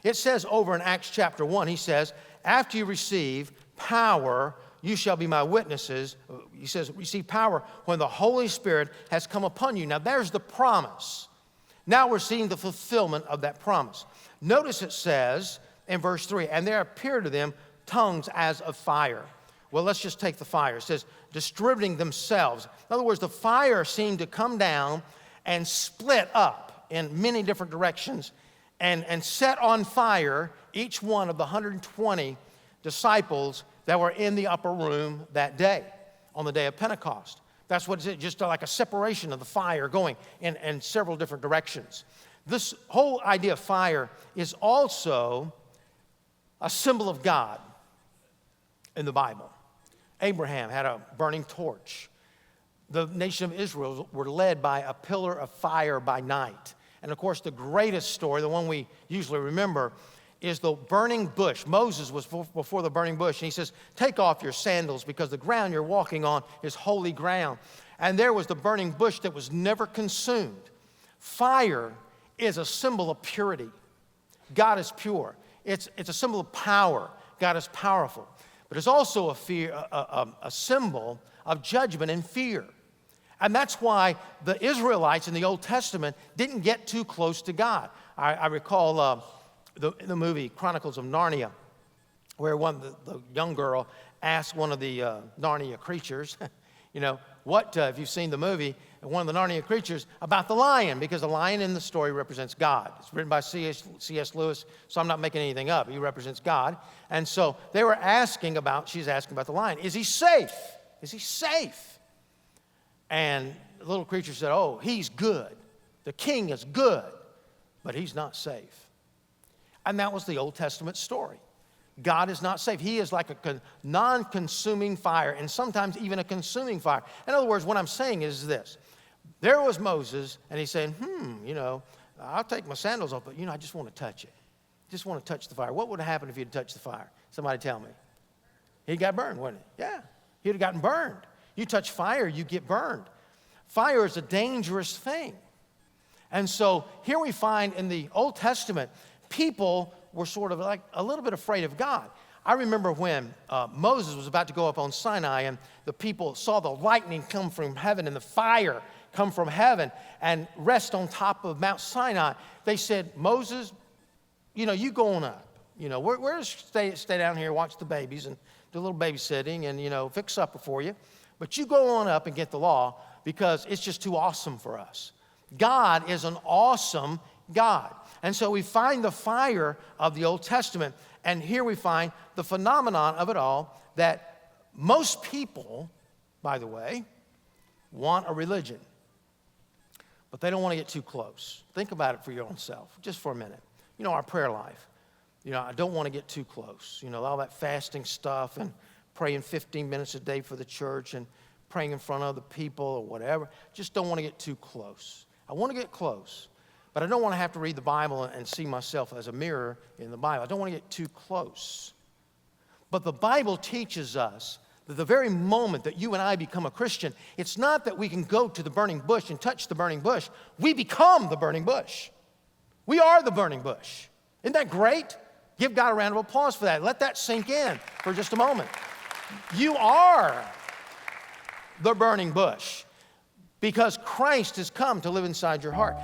It says over in Acts chapter 1, he says, after you receive power, you shall be my witnesses. He says, receive power when the Holy Spirit has come upon you. Now, there's the promise. Now we're seeing the fulfillment of that promise. Notice it says in verse 3, and there appeared to them tongues as of fire. Well, let's just take the fire. It says, distributing themselves. In other words, the fire seemed to come down and split up in many different directions and set on fire each one of the 120 disciples that were in the upper room that day, on the day of Pentecost. That's what it's just like a separation of the fire going in several different directions. This whole idea of fire is also a symbol of God in the Bible. Abraham had a burning torch. The nation of Israel were led by a pillar of fire by night. And of course, the greatest story, the one we usually remember, is the burning bush. Moses was before the burning bush, and he says, take off your sandals because the ground you're walking on is holy ground. And there was the burning bush that was never consumed. Fire is a symbol of purity. God is pure. It's a symbol of power. God is powerful. But it's also a symbol of judgment and fear. And that's why the Israelites in the Old Testament didn't get too close to God. I recall the movie Chronicles of Narnia, where the young girl asked one of the Narnia creatures, if you've seen the movie, one of the Narnia creatures, about the lion, because the lion in the story represents God. It's written by C.S. Lewis, so I'm not making anything up. He represents God. And so she's asking about the lion. Is he safe? Is he safe? And the little creature said, oh, he's good. The king is good, but he's not safe. And that was the Old Testament story. God is not safe. He is like a non-consuming fire, and sometimes even a consuming fire. In other words, what I'm saying is this. There was Moses, and he's saying, I'll take my sandals off, but, I just want to touch it. Just want to touch the fire. What would have happened if he had touched the fire? Somebody tell me. He got burned, wouldn't he? Yeah, he'd have gotten burned. You touch fire, you get burned. Fire is a dangerous thing. And so here we find in the Old Testament, people were sort of like a little bit afraid of God. I remember when Moses was about to go up on Sinai and the people saw the lightning come from heaven and the fire come from heaven and rest on top of Mount Sinai. They said, Moses, you go on up. We're stay down here, watch the babies and do a little babysitting and, fix supper for you. But you go on up and get the law because it's just too awesome for us. God is an awesome God. And so we find the fire of the Old Testament, and here we find the phenomenon of it all, that most people, by the way, want a religion, but they don't want to get too close. Think about it for your own self, just for a minute. Our prayer life. I don't want to get too close. All that fasting stuff and praying 15 minutes a day for the church and praying in front of other people or whatever. Just don't want to get too close. I want to get close. But I don't want to have to read the Bible and see myself as a mirror in the Bible. I don't want to get too close. But the Bible teaches us that the very moment that you and I become a Christian, it's not that we can go to the burning bush and touch the burning bush. We become the burning bush. We are the burning bush. Isn't that great? Give God a round of applause for that. Let that sink in for just a moment. You are the burning bush because Christ has come to live inside your heart.